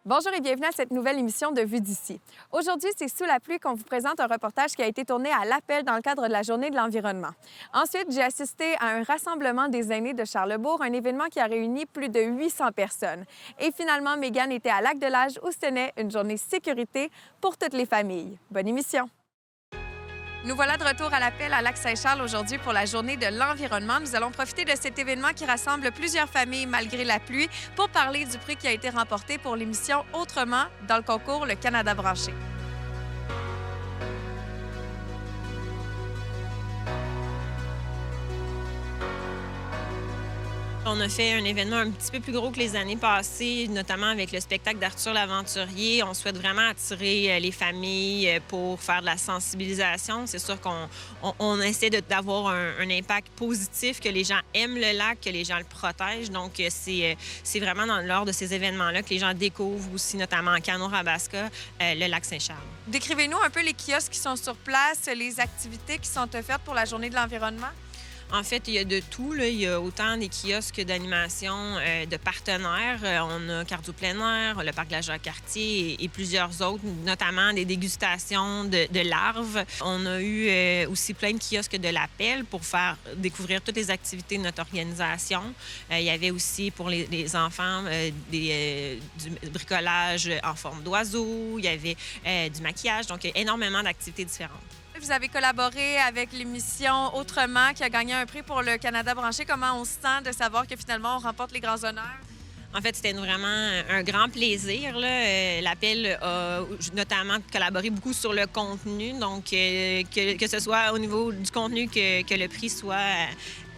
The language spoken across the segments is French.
Bonjour et bienvenue à cette nouvelle émission de Vue d'ici. Aujourd'hui, c'est Sous la pluie qu'on vous présente un reportage qui a été tourné à l'Appel dans le cadre de la Journée de l'environnement. Ensuite, j'ai assisté à un rassemblement des aînés de Charlesbourg, un événement qui a réuni plus de 800 personnes. Et finalement, Mégane était à Lac-de-L'Âge où se tenait une journée sécurité pour toutes les familles. Bonne émission! Nous voilà de retour à l'Appel à Lac-Saint-Charles aujourd'hui pour la Journée de l'environnement. Nous allons profiter de cet événement qui rassemble plusieurs familles malgré la pluie pour parler du prix qui a été remporté pour l'émission Autrement dans le concours Le Canada branché. On a fait un événement un petit peu plus gros que les années passées, notamment avec le spectacle d'Arthur l'Aventurier. On souhaite vraiment attirer les familles pour faire de la sensibilisation. C'est sûr qu'on essaie d'avoir un impact positif, que les gens aiment le lac, que les gens le protègent. Donc, c'est vraiment lors de ces événements-là que les gens découvrent aussi, notamment en Cano-Rabasca, le lac Saint-Charles. Décrivez-nous un peu les kiosques qui sont sur place, les activités qui sont offertes pour la Journée de l'environnement. En fait, il y a de tout. Là. Il y a autant des kiosques d'animation de partenaires. On a Cardio Plein Air, le Parc de la Jacques-Cartier et plusieurs autres, notamment des dégustations de larves. On a eu aussi plein de kiosques de l'appel pour faire découvrir toutes les activités de notre organisation. Il y avait aussi pour les enfants du bricolage en forme d'oiseau. Il y avait du maquillage. Donc, il y a énormément d'activités différentes. Vous avez collaboré avec l'émission Autrement qui a gagné un prix pour le Canada branché. Comment on se sent de savoir que finalement on remporte les grands honneurs? En fait, c'était vraiment un grand plaisir. L'Appel a notamment collaboré beaucoup sur le contenu, donc que ce soit au niveau du contenu que le prix soit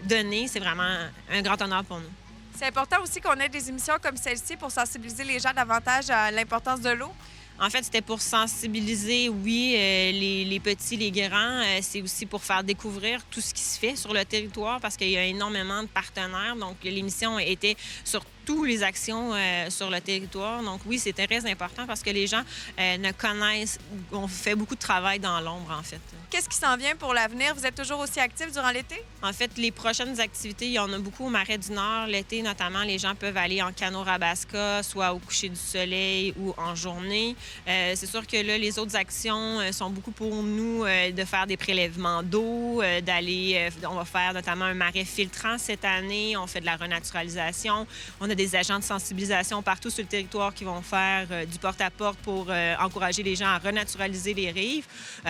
donné, c'est vraiment un grand honneur pour nous. C'est important aussi qu'on ait des émissions comme celle-ci pour sensibiliser les gens davantage à l'importance de l'eau. En fait, c'était pour sensibiliser, oui, les petits, les grands. C'est aussi pour faire découvrir tout ce qui se fait sur le territoire parce qu'il y a énormément de partenaires. Donc, l'émission était sur toutes les actions sur le territoire. Donc, oui, c'est très important parce que les gens ne connaissent... On fait beaucoup de travail dans l'ombre, en fait. Qu'est-ce qui s'en vient pour l'avenir? Vous êtes toujours aussi actifs durant l'été? En fait, les prochaines activités, il y en a beaucoup au Marais du Nord. L'été, notamment, les gens peuvent aller en Cano-Rabasca, soit au coucher du soleil ou en journée. C'est sûr que là, les autres actions sont beaucoup pour nous de faire des prélèvements d'eau, on va faire notamment un marais filtrant cette année. On fait de la renaturalisation. On a des agents de sensibilisation partout sur le territoire qui vont faire du porte-à-porte pour encourager les gens à renaturaliser les rives.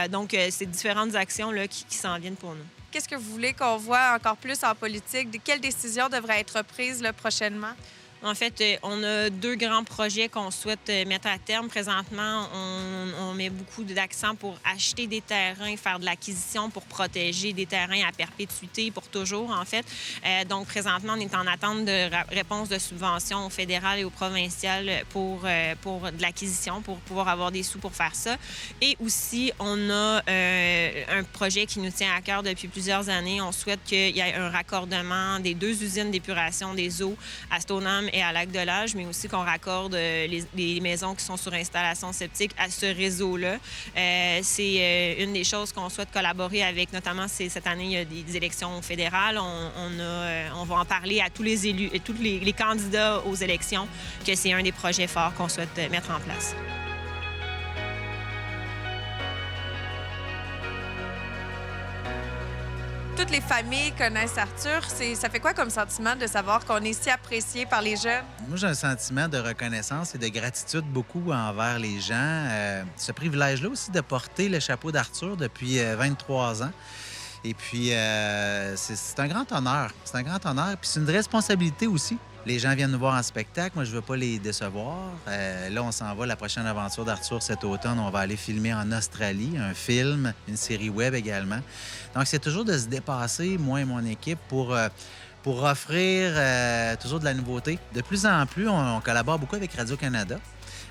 Donc, c'est différentes actions là, qui s'en viennent pour nous. Qu'est-ce que vous voulez qu'on voit encore plus en politique? Quelles décisions devraient être prises là, prochainement? En fait, on a deux grands projets qu'on souhaite mettre à terme. Présentement, on met beaucoup d'accent pour acheter des terrains, faire de l'acquisition pour protéger des terrains à perpétuité pour toujours, en fait. Donc, présentement, on est en attente de réponse de subventions au fédéral et au provincial pour de l'acquisition, pour pouvoir avoir des sous pour faire ça. Et aussi, on a un projet qui nous tient à cœur depuis plusieurs années. On souhaite qu'il y ait un raccordement des deux usines d'épuration des eaux à Stoneham et à Lac-de-L'Âge, mais aussi qu'on raccorde les maisons qui sont sur installation septique à ce réseau-là. C'est une des choses qu'on souhaite collaborer avec, notamment cette année, il y a des élections fédérales. On va en parler à tous les élus et tous les candidats aux élections que c'est un des projets forts qu'on souhaite mettre en place. Toutes les familles connaissent Arthur. Ça fait quoi comme sentiment de savoir qu'on est si apprécié par les jeunes? Moi, j'ai un sentiment de reconnaissance et de gratitude beaucoup envers les gens. Ce privilège-là aussi de porter le chapeau d'Arthur depuis 23 ans. Et puis, c'est un grand honneur. C'est un grand honneur. Puis c'est une responsabilité aussi. Les gens viennent nous voir en spectacle. Moi, je ne veux pas les décevoir. Là, on s'en va. La prochaine aventure d'Arthur cet automne, on va aller filmer en Australie un film, une série web également. Donc, c'est toujours de se dépasser, moi et mon équipe, pour offrir toujours de la nouveauté. De plus en plus, on collabore beaucoup avec Radio-Canada.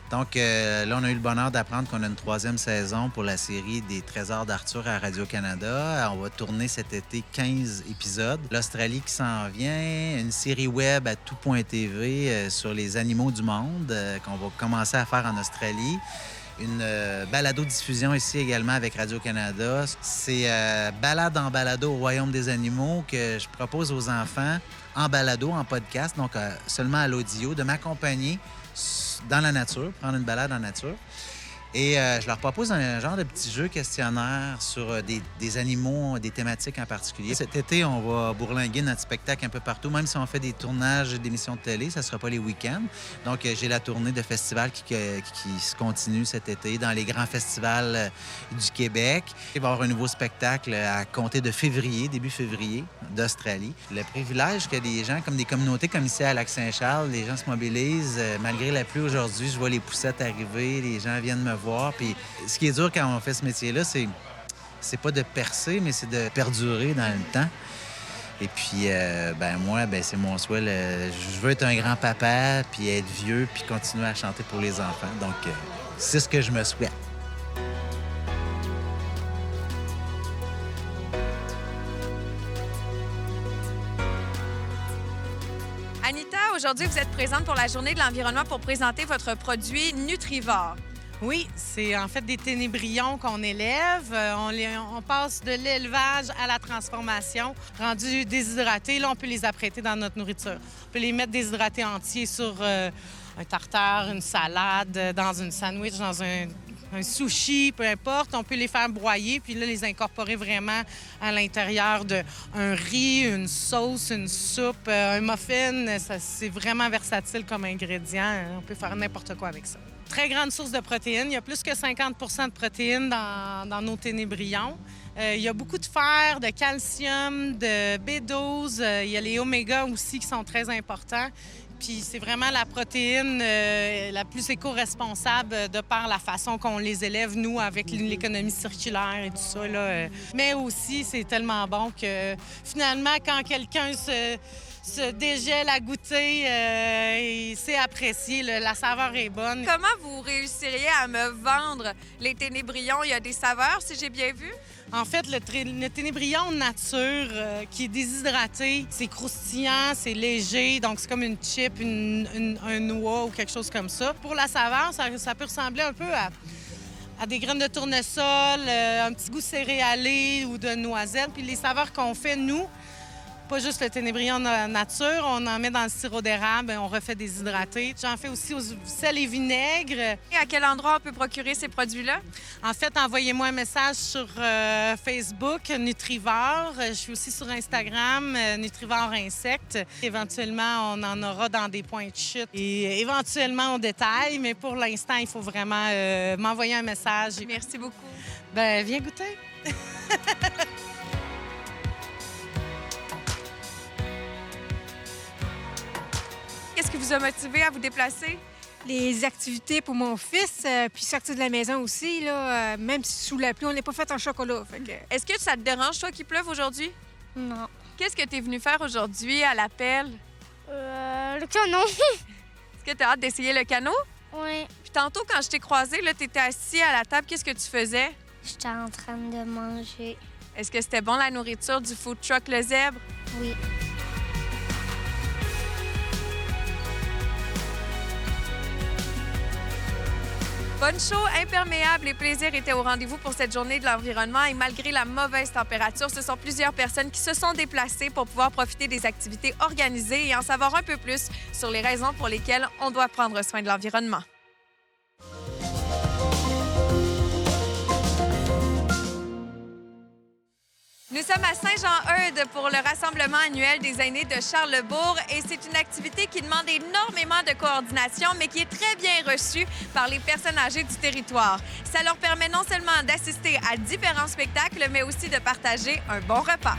Donc, là, on a eu le bonheur d'apprendre qu'on a une 3e saison pour la série des Trésors d'Arthur à Radio-Canada. On va tourner cet été 15 épisodes. L'Australie qui s'en vient, une série web à tout.tv sur les animaux du monde qu'on va commencer à faire en Australie. une balado-diffusion ici également avec Radio-Canada. C'est Balade en balado au Royaume des animaux que je propose aux enfants en balado, en podcast, donc seulement à l'audio, de m'accompagner dans la nature, prendre une balade en nature. Et je leur propose un genre de petit jeu questionnaire sur des animaux, des thématiques en particulier. Cet été, on va bourlinguer notre spectacle un peu partout, même si on fait des tournages d'émissions de télé, ça ne sera pas les week-ends. Donc, j'ai la tournée de festivals qui se continue cet été dans les grands festivals du Québec. Il va y avoir un nouveau spectacle à compter de février, début février, d'Australie. Le privilège que les gens, comme des communautés comme ici à Lac-Saint-Charles, les gens se mobilisent. Malgré la pluie aujourd'hui, je vois les poussettes arriver, les gens viennent me voir. Puis ce qui est dur quand on fait ce métier-là, c'est pas de percer, mais c'est de perdurer dans le temps. Et puis, moi, c'est mon souhait. Je veux être un grand-papa, puis être vieux, puis continuer à chanter pour les enfants. Donc, c'est ce que je me souhaite. Anita, aujourd'hui, vous êtes présente pour la Journée de l'environnement pour présenter votre produit Nutrivore. Oui, c'est en fait des ténébrions qu'on élève. On passe de l'élevage à la transformation. Rendus déshydratés, là, on peut les apprêter dans notre nourriture. On peut les mettre déshydratés entiers sur un tartare, une salade, dans une sandwich, dans un sushi, peu importe. On peut les faire broyer, puis là, les incorporer vraiment à l'intérieur d'un riz, une sauce, une soupe, un muffin. C'est vraiment versatile comme ingrédient. On peut faire n'importe quoi avec ça. Très grande source de protéines. Il y a plus que 50 de protéines dans nos ténébrions. Il y a beaucoup de fer, de calcium, de B12. Il y a les oméga aussi qui sont très importants. Puis c'est vraiment la protéine la plus éco-responsable de par la façon qu'on les élève, nous, avec l'économie circulaire et tout ça, là. Mais aussi, c'est tellement bon que finalement, quand quelqu'un se dégèle à goûter, c'est apprécié. La saveur est bonne. Comment vous réussiriez à me vendre les ténébrions? Il y a des saveurs, si j'ai bien vu? En fait, le ténébrion nature qui est déshydraté, c'est croustillant, c'est léger, donc c'est comme une chip, un noix ou quelque chose comme ça. Pour la saveur, ça peut ressembler un peu à des graines de tournesol, un petit goût céréalé ou de noisette. Puis les saveurs qu'on fait, nous, pas juste le ténébrion nature, on en met dans le sirop d'érable, on refait déshydrater. J'en fais aussi au sel et vinaigre. Et à quel endroit on peut procurer ces produits-là? En fait, envoyez-moi un message sur Facebook, Nutrivore. Je suis aussi sur Instagram, Nutrivore Insectes. Éventuellement, on en aura dans des points de chute et éventuellement on détaille, mais pour l'instant, il faut vraiment m'envoyer un message. Merci beaucoup. Bien, viens goûter. Qu'est-ce qui vous a motivé à vous déplacer? Les activités pour mon fils, puis sortir de la maison aussi, là, même si sous la pluie, on n'est pas fait en chocolat. Est-ce que ça te dérange, toi, qu'il pleuve aujourd'hui? Non. Qu'est-ce que tu es venu faire aujourd'hui à l'appel? Le canon. Est-ce que tu as hâte d'essayer le canot? Oui. Puis tantôt, quand je t'ai croisé, tu étais assis à la table. Qu'est-ce que tu faisais? J'étais en train de manger. Est-ce que c'était bon, la nourriture du food truck Le Zèbre? Oui. Bonne show, imperméable et plaisir étaient au rendez-vous pour cette journée de l'environnement et malgré la mauvaise température, ce sont plusieurs personnes qui se sont déplacées pour pouvoir profiter des activités organisées et en savoir un peu plus sur les raisons pour lesquelles on doit prendre soin de l'environnement. Nous sommes à Saint-Jean-Eudes pour le rassemblement annuel des aînés de Charlesbourg et c'est une activité qui demande énormément de coordination mais qui est très bien reçue par les personnes âgées du territoire. Ça leur permet non seulement d'assister à différents spectacles mais aussi de partager un bon repas.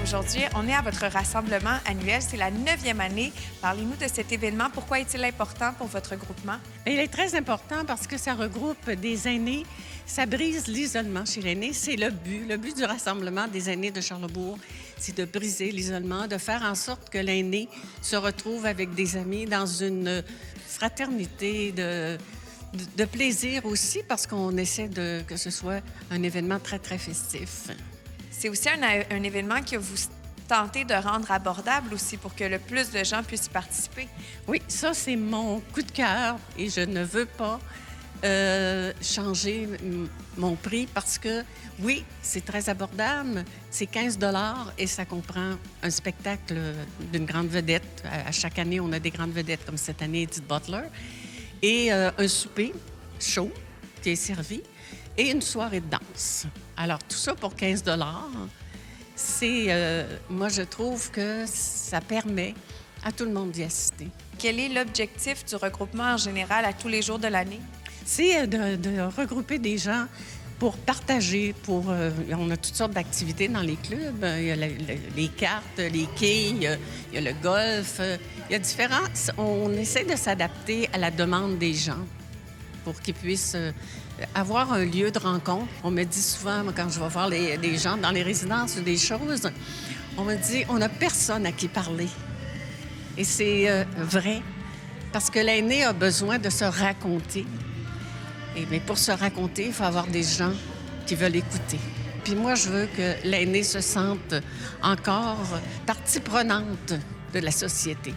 Aujourd'hui, on est à votre rassemblement annuel. C'est la 9e année. Parlez-nous de cet événement. Pourquoi est-il important pour votre groupement? Il est très important parce que ça regroupe des aînés. Ça brise l'isolement chez l'aîné. C'est le but. Le but du rassemblement des aînés de Charlesbourg, c'est de briser l'isolement, de faire en sorte que l'aîné se retrouve avec des amis dans une fraternité de plaisir aussi parce qu'on essaie que ce soit un événement très, très festif. C'est aussi un événement que vous tentez de rendre abordable aussi pour que le plus de gens puissent y participer. Oui, ça, c'est mon coup de cœur et je ne veux pas changer mon prix parce que, oui, c'est très abordable. C'est 15 et ça comprend un spectacle d'une grande vedette. À chaque année, on a des grandes vedettes, comme cette année, Edith Butler. Et un souper chaud qui est servi et une soirée de danse. Alors, tout ça pour 15 c'est... moi, je trouve que ça permet à tout le monde d'y assister. Quel est l'objectif du regroupement en général à tous les jours de l'année? C'est de regrouper des gens pour partager, on a toutes sortes d'activités dans les clubs. Il y a les cartes, les quilles, il y a le golf. Il y a différents... On essaie de s'adapter à la demande des gens pour qu'ils puissent avoir un lieu de rencontre. On me dit souvent, quand je vais voir les gens dans les résidences ou des choses, on me dit, on n'a personne à qui parler. Et c'est vrai, parce que l'aîné a besoin de se raconter. Mais pour se raconter, il faut avoir des gens qui veulent écouter. Puis moi, je veux que l'aîné se sente encore partie prenante de la société.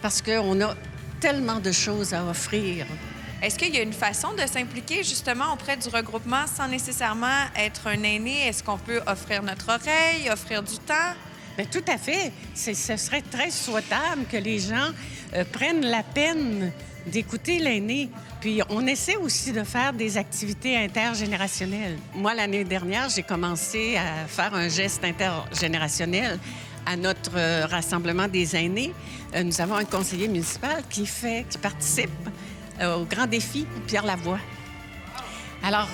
Parce qu'on a tellement de choses à offrir. Est-ce qu'il y a une façon de s'impliquer justement auprès du regroupement sans nécessairement être un aîné? Est-ce qu'on peut offrir notre oreille, offrir du temps? Bien, tout à fait. Ce serait très souhaitable que les gens prennent la peine d'écouter l'aîné. Puis on essaie aussi de faire des activités intergénérationnelles. Moi, l'année dernière, j'ai commencé à faire un geste intergénérationnel à notre rassemblement des aînés. Nous avons un conseiller municipal qui participe au grand défi Pierre Lavoie. Alors,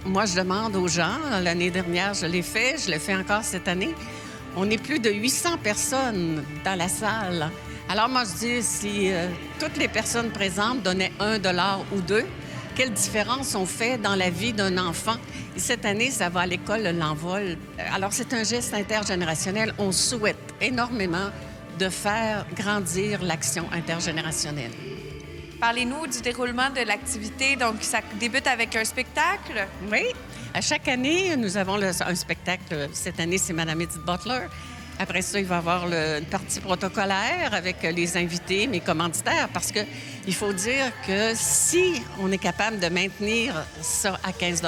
moi, je demande aux gens, l'année dernière, je l'ai fait, je le fais encore cette année. On est plus de 800 personnes dans la salle. Alors, moi, je dis, si toutes les personnes présentes donnaient $1 ou 2, quelle différence on fait dans la vie d'un enfant? Et cette année, ça va à l'école l'envol. Alors, c'est un geste intergénérationnel. On souhaite énormément de faire grandir l'action intergénérationnelle. Parlez-nous du déroulement de l'activité. Donc, ça débute avec un spectacle? Oui. À chaque année, nous avons un spectacle. Cette année, c'est Mme Edith Butler. Après ça, il va y avoir une partie protocolaire avec les invités, mes commanditaires, parce qu'il faut dire que si on est capable de maintenir ça à 15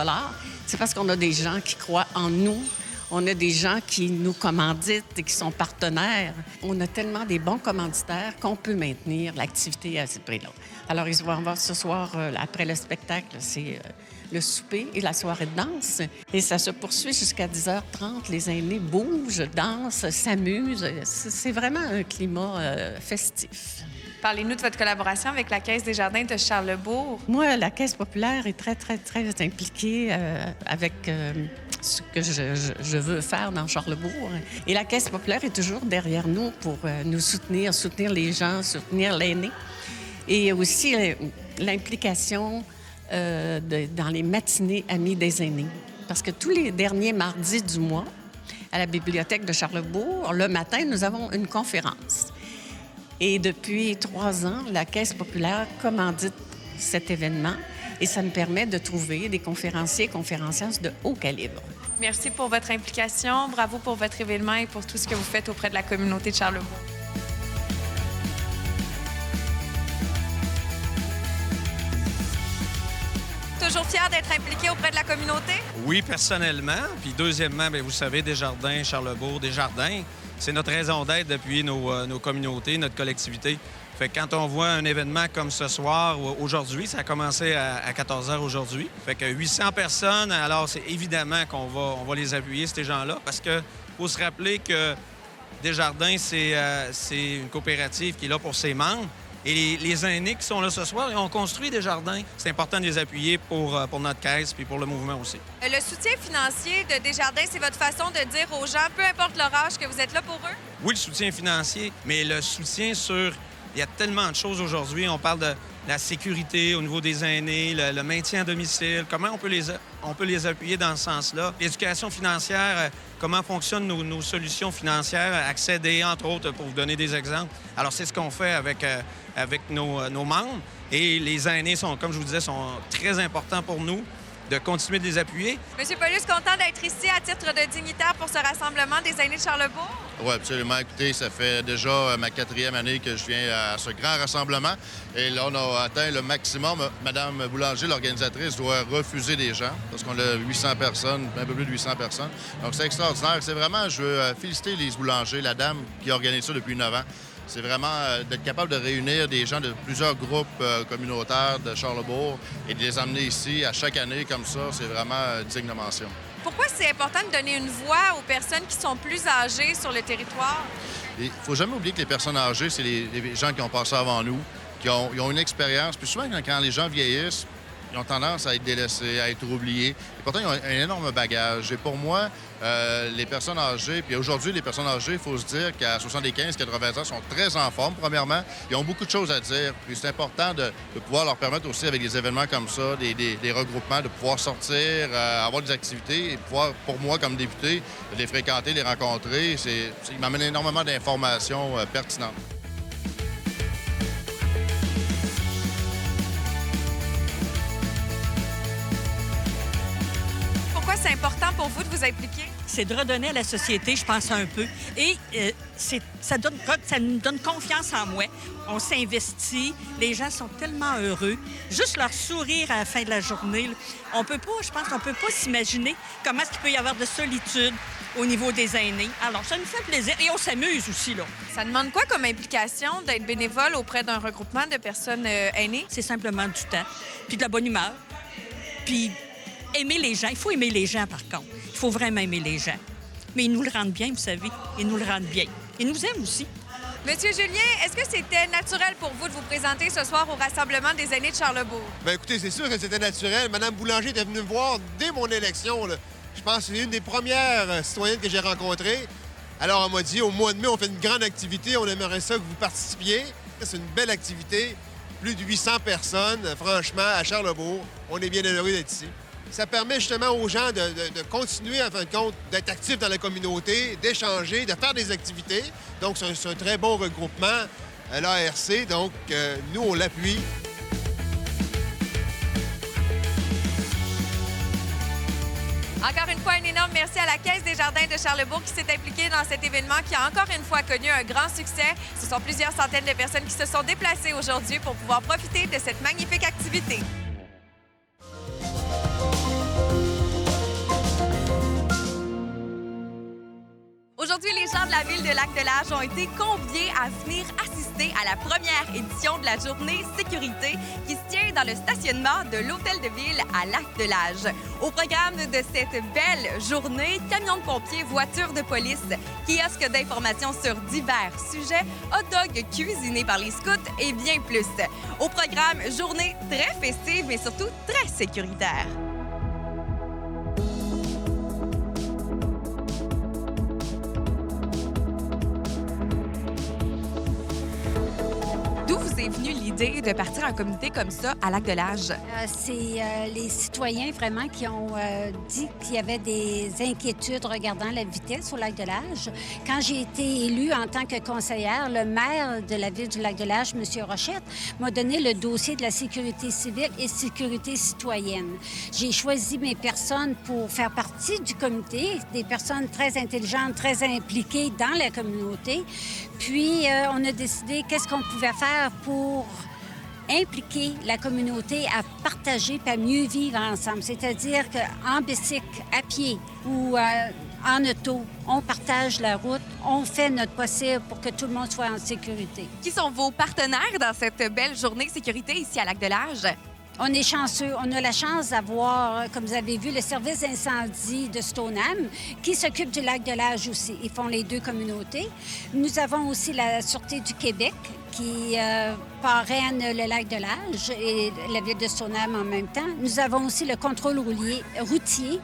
c'est parce qu'on a des gens qui croient en nous. On a des gens qui nous commanditent et qui sont partenaires. On a tellement des bons commanditaires qu'on peut maintenir l'activité à ce prix-là. Alors, ils vont avoir ce soir, après le spectacle, c'est le souper et la soirée de danse. Et ça se poursuit jusqu'à 10h30. Les aînés bougent, dansent, s'amusent. C'est vraiment un climat festif. Parlez-nous de votre collaboration avec la Caisse des Jardins de Charlesbourg. Moi, la Caisse populaire est très, très, très impliquée avec ce que je veux faire dans Charlesbourg. Et la Caisse populaire est toujours derrière nous pour nous soutenir les gens, soutenir l'aîné. Et aussi l'implication dans les matinées amies des aînés. Parce que tous les derniers mardis du mois, à la Bibliothèque de Charlesbourg, le matin, nous avons une conférence. Et depuis 3 ans, la Caisse populaire commandite cet événement et ça me permet de trouver des conférenciers et conférencières de haut calibre. Merci pour votre implication. Bravo pour votre événement et pour tout ce que vous faites auprès de la communauté de Charlesbourg. Toujours fier d'être impliqué auprès de la communauté? Oui, personnellement. Puis deuxièmement, bien, vous savez, Desjardins, Charlesbourg, Desjardins, c'est notre raison d'être depuis nos communautés, notre collectivité. Fait que quand on voit un événement comme ce soir, aujourd'hui, ça a commencé à 14h aujourd'hui. Fait que 800 personnes, alors c'est évidemment qu'on va les appuyer, ces gens-là, parce que faut se rappeler que Desjardins, c'est une coopérative qui est là pour ses membres. Et les aînés qui sont là ce soir, ils ont construit Desjardins. C'est important de les appuyer pour notre caisse puis pour le mouvement aussi. Le soutien financier de Desjardins, c'est votre façon de dire aux gens, peu importe leur âge, que vous êtes là pour eux? Oui, le soutien financier, mais le soutien sur... Il y a tellement de choses aujourd'hui. On parle de la sécurité au niveau des aînés, le maintien à domicile, comment on peut les appuyer dans ce sens-là. L'éducation financière, comment fonctionnent nos solutions financières, accéder, entre autres, pour vous donner des exemples. Alors, c'est ce qu'on fait avec nos membres. Et les aînés, comme je vous disais, sont très importants pour nous de continuer de les appuyer. Monsieur Paulus, content d'être ici à titre de dignitaire pour ce rassemblement des aînés de Charlesbourg? Oui, absolument. Écoutez, ça fait déjà ma 4e année que je viens à ce grand rassemblement. Et là, on a atteint le maximum. Madame Boulanger, l'organisatrice, doit refuser des gens parce qu'on a 800 personnes, un peu plus de 800 personnes. Donc, c'est extraordinaire. C'est vraiment, je veux féliciter Lise Boulanger, la dame qui organise ça depuis 9 ans. C'est vraiment d'être capable de réunir des gens de plusieurs groupes communautaires de Charlesbourg et de les amener ici à chaque année comme ça. C'est vraiment digne de mention. Pourquoi c'est important de donner une voix aux personnes qui sont plus âgées sur le territoire? Il ne faut jamais oublier que les personnes âgées, c'est les gens qui ont passé avant nous, ils ont une expérience. Puis souvent, quand les gens vieillissent, ils ont tendance à être délaissés, à être oubliés. Et pourtant, ils ont un énorme bagage. Et pour moi, les personnes âgées, puis aujourd'hui, les personnes âgées, il faut se dire qu'à 75-80 ans, sont très en forme, premièrement. Ils ont beaucoup de choses à dire. Puis c'est important de pouvoir leur permettre aussi, avec des événements comme ça, des regroupements, de pouvoir sortir, avoir des activités et pouvoir, pour moi, comme député, les fréquenter, les rencontrer. Ils m'amènent énormément d'informations pertinentes. Pourquoi c'est important pour vous de vous impliquer? C'est de redonner à la société, je pense, un peu. Et ça nous donne confiance en moi. On s'investit. Les gens sont tellement heureux. Juste leur sourire à la fin de la journée, là, on peut pas, je pense qu'on peut pas s'imaginer comment est-ce qu'il peut y avoir de solitude au niveau des aînés. Alors, ça nous fait plaisir. Et on s'amuse aussi, là. Ça demande quoi comme implication d'être bénévole auprès d'un regroupement de personnes aînées? C'est simplement du temps, puis de la bonne humeur, puis aimer les gens. Il faut aimer les gens, par contre. Il faut vraiment aimer les gens. Mais ils nous le rendent bien, vous savez. Ils nous le rendent bien. Ils nous aiment aussi. Monsieur Julien, est-ce que c'était naturel pour vous de vous présenter ce soir au Rassemblement des aînés de Charlesbourg? Bien, écoutez, c'est sûr que c'était naturel. Madame Boulanger était venue me voir dès mon élection, là. Je pense que c'est une des premières citoyennes que j'ai rencontrées. Alors, elle m'a dit, au mois de mai, on fait une grande activité. On aimerait ça que vous participiez. C'est une belle activité. Plus de 800 personnes, franchement, à Charlesbourg. On est bien heureux d'être ici. Ça permet justement aux gens de continuer, en fin de compte, d'être actifs dans la communauté, d'échanger, de faire des activités. Donc, c'est un très bon regroupement à l'ARC. Donc, nous, on l'appuie. Encore une fois, un énorme merci à la Caisse des Jardins de Charlesbourg qui s'est impliquée dans cet événement qui a encore une fois connu un grand succès. Ce sont plusieurs centaines de personnes qui se sont déplacées aujourd'hui pour pouvoir profiter de cette magnifique activité. Aujourd'hui, les gens de la ville de Lac-de-L'Âge ont été conviés à venir assister à la première édition de la journée sécurité qui se tient dans le stationnement de l'Hôtel de Ville à Lac-de-L'Âge. Au programme de cette belle journée, camions de pompiers, voitures de police, kiosques d'information sur divers sujets, hot dogs cuisinés par les scouts et bien plus. Au programme, journée très festive, mais surtout très sécuritaire. D'où vous est venue l'idée de partir en comité comme ça à Lac-de-L'Âge? C'est les citoyens vraiment qui ont dit qu'il y avait des inquiétudes regardant la vitesse au Lac-de-L'Âge. Quand j'ai été élue en tant que conseillère, le maire de la ville du Lac-de-L'Âge, M. Rochette, m'a donné le dossier de la sécurité civile et sécurité citoyenne. J'ai choisi mes personnes pour faire partie du comité, des personnes très intelligentes, très impliquées dans la communauté. Puis, on a décidé qu'est-ce qu'on pouvait faire pour impliquer la communauté à partager et à mieux vivre ensemble. C'est-à-dire qu'en bicycle, à pied ou en auto, on partage la route, on fait notre possible pour que tout le monde soit en sécurité. Qui sont vos partenaires dans cette belle journée sécurité ici à Lac-de-L'Âge? On est chanceux. On a la chance d'avoir, comme vous avez vu, le service d'incendie de Stoneham qui s'occupe du Lac-de-L'Âge aussi. Ils font les deux communautés. Nous avons aussi la Sûreté du Québec qui parraine le Lac-de-L'Âge et la ville de Stoneham en même temps. Nous avons aussi le contrôle routier.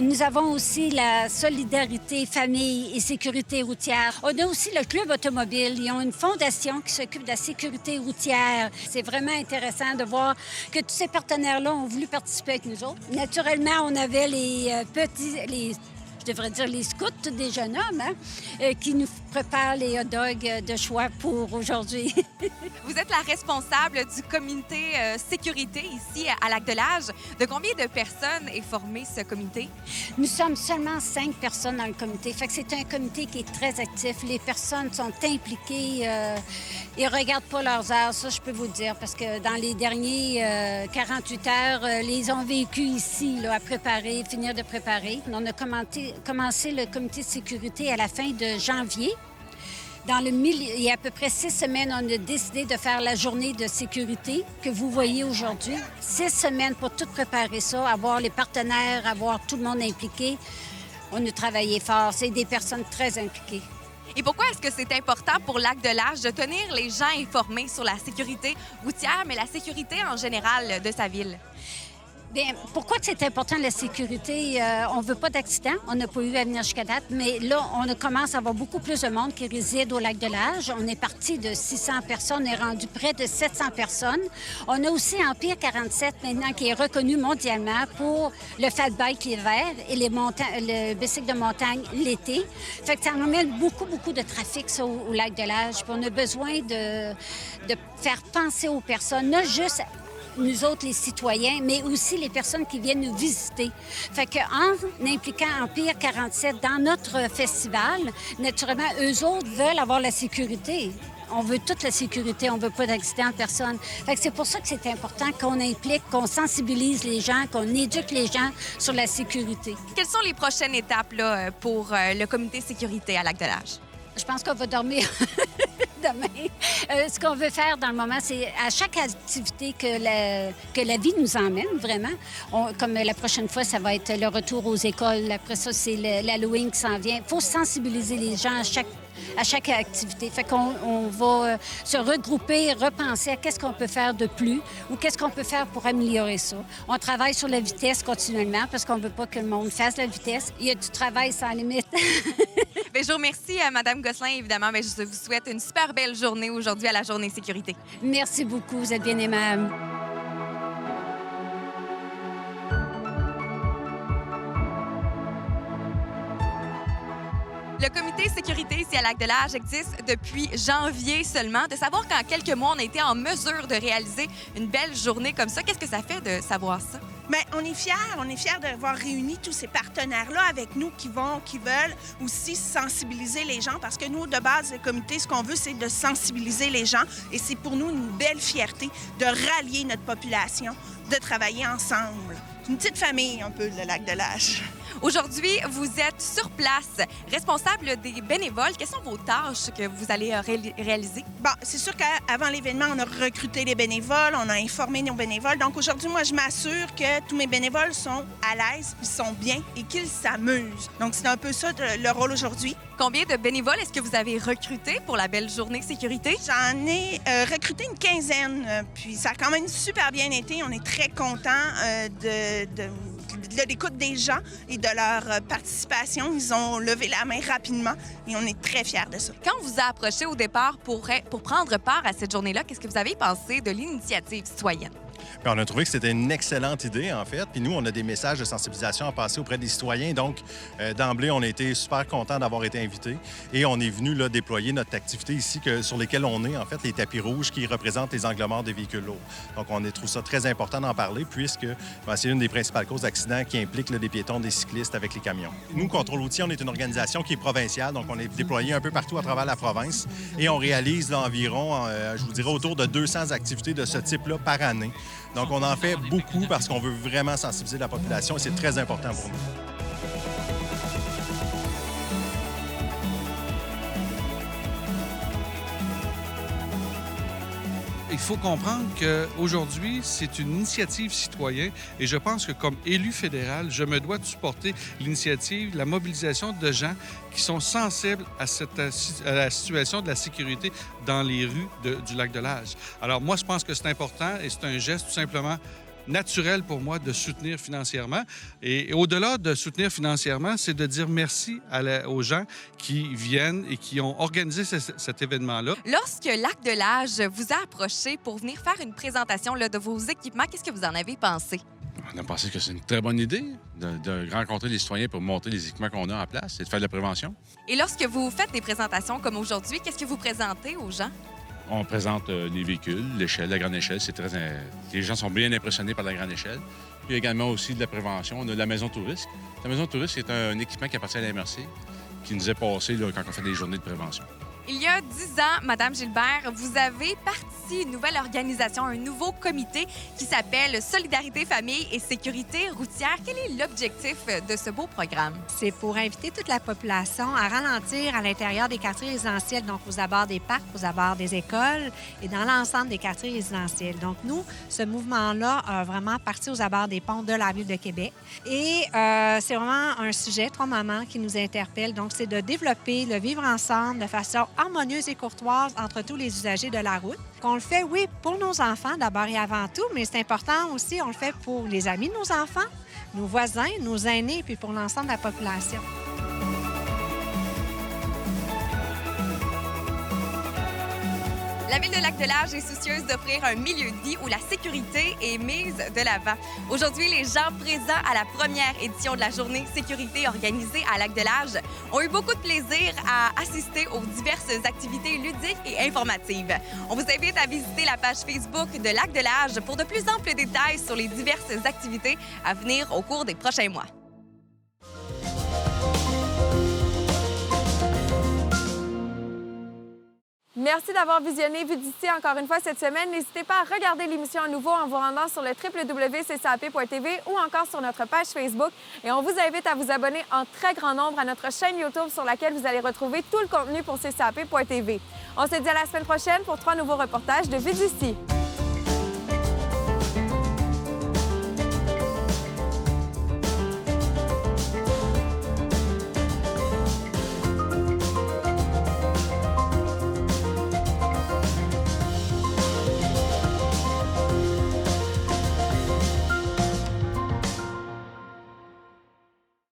Nous avons aussi la solidarité famille et sécurité routière. On a aussi le club automobile. Ils ont une fondation qui s'occupe de la sécurité routière. C'est vraiment intéressant de voir que tous ces partenaires-là ont voulu participer avec nous autres. Naturellement, on avait les je devrais dire les scouts, des jeunes hommes, qui nous préparent les hot dogs de choix pour aujourd'hui. Vous êtes la responsable du comité sécurité ici à Lac-de-L'Âge. De combien de personnes est formé ce comité? Nous sommes seulement 5 personnes dans le comité. Fait que c'est un comité qui est très actif. Les personnes sont impliquées. Ils ne regardent pas leurs heures, ça, je peux vous dire, parce que dans les derniers 48 heures, les ont vécu ici, là, à préparer, finir de préparer. On a commencé le comité de sécurité à la fin de janvier. Il y a à peu près 6 semaines, on a décidé de faire la journée de sécurité que vous voyez aujourd'hui. 6 semaines pour tout préparer ça, avoir les partenaires, avoir tout le monde impliqué. On a travaillé fort. C'est des personnes très impliquées. Et pourquoi est-ce que c'est important pour Lac-de-L'Âge de tenir les gens informés sur la sécurité routière, mais la sécurité en général de sa ville? Bien, pourquoi c'est important la sécurité? On ne veut pas d'accident. On n'a pas eu à venir jusqu'à date, mais là, on commence à avoir beaucoup plus de monde qui réside au Lac-de-L'Âge. On est parti de 600 personnes, on est rendu près de 700 personnes. On a aussi Empire 47 maintenant qui est reconnu mondialement pour le fat bike l'hiver et le bicycle de montagne l'été. Fait que ça emmène beaucoup de trafic ça, au Lac-de-L'Âge. Puis on a besoin de faire penser aux personnes, non juste nous autres, les citoyens, mais aussi les personnes qui viennent nous visiter. Fait qu'en impliquant Empire 47 dans notre festival, naturellement, eux autres veulent avoir la sécurité. On veut toute la sécurité, on veut pas d'accident de personne. Fait que c'est pour ça que c'est important qu'on implique, qu'on sensibilise les gens, qu'on éduque les gens sur la sécurité. Quelles sont les prochaines étapes là, pour le comité sécurité à Lac-de-L'Âge? Je pense qu'on va dormir demain. Ce qu'on veut faire dans le moment, c'est à chaque activité que la vie nous emmène, vraiment. Comme la prochaine fois, ça va être le retour aux écoles. Après ça, c'est l'Halloween qui s'en vient. Il faut sensibiliser les gens à chaque activité. Fait qu'on va se regrouper, repenser à qu'est-ce qu'on peut faire de plus ou qu'est-ce qu'on peut faire pour améliorer ça. On travaille sur la vitesse continuellement parce qu'on ne veut pas que le monde fasse la vitesse. Il y a du travail sans limite. Bien, je vous remercie, Mme Gosselin, évidemment. Bien, je vous souhaite une super belle journée aujourd'hui à la Journée sécurité. Merci beaucoup. Vous êtes bien aimable. Le comité sécurité ici à Lac-de-L'Âge existe depuis janvier seulement. De savoir qu'en quelques mois, on a été en mesure de réaliser une belle journée comme ça, qu'est-ce que ça fait de savoir ça? Bien, on est fiers d'avoir réuni tous ces partenaires-là avec nous qui veulent aussi sensibiliser les gens parce que nous, de base, le comité, ce qu'on veut, c'est de sensibiliser les gens et c'est pour nous une belle fierté de rallier notre population, de travailler ensemble. C'est une petite famille, un peu, le Lac-de-L'Âge. Aujourd'hui, vous êtes sur place, responsable des bénévoles. Quelles sont vos tâches que vous allez réaliser? Bon, c'est sûr qu'avant l'événement, on a recruté les bénévoles, on a informé nos bénévoles. Donc aujourd'hui, moi, je m'assure que tous mes bénévoles sont à l'aise, ils sont bien et qu'ils s'amusent. Donc c'est un peu ça le rôle aujourd'hui. Combien de bénévoles est-ce que vous avez recruté pour la belle journée sécurité? J'en ai recruté une quinzaine, puis ça a quand même super bien été. On est très contents de l'écoute des gens et de leur participation. Ils ont levé la main rapidement et on est très fiers de ça. Quand on vous a approché au départ pour prendre part à cette journée-là, qu'est-ce que vous avez pensé de l'initiative citoyenne? Bien, on a trouvé que c'était une excellente idée, en fait. Puis nous, on a des messages de sensibilisation à passer auprès des citoyens. Donc, d'emblée, on a été super contents d'avoir été invités. Et on est venu là, déployer notre activité ici sur lesquels on est, en fait, les tapis rouges qui représentent les angles morts des véhicules lourds. Donc, on trouve ça très important d'en parler puisque c'est une des principales causes d'accidents qui implique là, des piétons, des cyclistes avec les camions. Nous, Contrôle Routier, on est une organisation qui est provinciale. Donc, on est déployé un peu partout à travers la province. Et on réalise là, environ, je vous dirais, autour de 200 activités de ce type-là par année. Donc, on en fait beaucoup parce qu'on veut vraiment sensibiliser la population et c'est très important pour nous. Il faut comprendre qu'aujourd'hui, c'est une initiative citoyenne et je pense que comme élu fédéral, je me dois de supporter l'initiative, la mobilisation de gens qui sont sensibles à la situation de la sécurité dans les rues du Lac-de-L'Âge. Alors moi, je pense que c'est important et c'est un geste tout simplement naturel pour moi de soutenir financièrement. Et au-delà de soutenir financièrement, c'est de dire merci aux gens qui viennent et qui ont organisé cet événement-là. Lorsque Lac-de-L'Âge vous a approché pour venir faire une présentation là, de vos équipements, qu'est-ce que vous en avez pensé? On a pensé que c'est une très bonne idée de rencontrer les citoyens pour montrer les équipements qu'on a en place et de faire de la prévention. Et lorsque vous faites des présentations comme aujourd'hui, qu'est-ce que vous présentez aux gens? On présente les véhicules, l'échelle, la grande échelle. Les gens sont bien impressionnés par la grande échelle. Puis également aussi de la prévention. On a la maison touriste. La maison touriste, c'est un équipement qui appartient à la MRC, qui nous est passé là, quand on fait des journées de prévention. Il y a 10 ans, Madame Gilbert, vous avez parti une nouvelle organisation, un nouveau comité qui s'appelle Solidarité, Famille et Sécurité routière. Quel est l'objectif de ce beau programme? C'est pour inviter toute la population à ralentir à l'intérieur des quartiers résidentiels, donc aux abords des parcs, aux abords des écoles et dans l'ensemble des quartiers résidentiels. Donc nous, ce mouvement-là a vraiment parti aux abords des ponts de la Ville de Québec. Et c'est vraiment un sujet, 3 moments, qui nous interpelle. Donc c'est de développer le vivre ensemble de façon harmonieuse et courtoise entre tous les usagers de la route. Qu'on le fait, oui, pour nos enfants d'abord et avant tout, mais c'est important aussi, on le fait pour les amis de nos enfants, nos voisins, nos aînés, puis pour l'ensemble de la population. La Ville de Lac-de-L'Âge est soucieuse d'offrir un milieu de vie où la sécurité est mise de l'avant. Aujourd'hui, les gens présents à la première édition de la journée sécurité organisée à Lac-de-L'Âge ont eu beaucoup de plaisir à assister aux diverses activités ludiques et informatives. On vous invite à visiter la page Facebook de Lac-de-L'Âge pour de plus amples détails sur les diverses activités à venir au cours des prochains mois. Merci d'avoir visionné Vue d'ici encore une fois cette semaine. N'hésitez pas à regarder l'émission à nouveau en vous rendant sur le www.ccap.tv ou encore sur notre page Facebook. Et on vous invite à vous abonner en très grand nombre à notre chaîne YouTube sur laquelle vous allez retrouver tout le contenu pour ccap.tv. On se dit à la semaine prochaine pour 3 nouveaux reportages de Vue d'ici.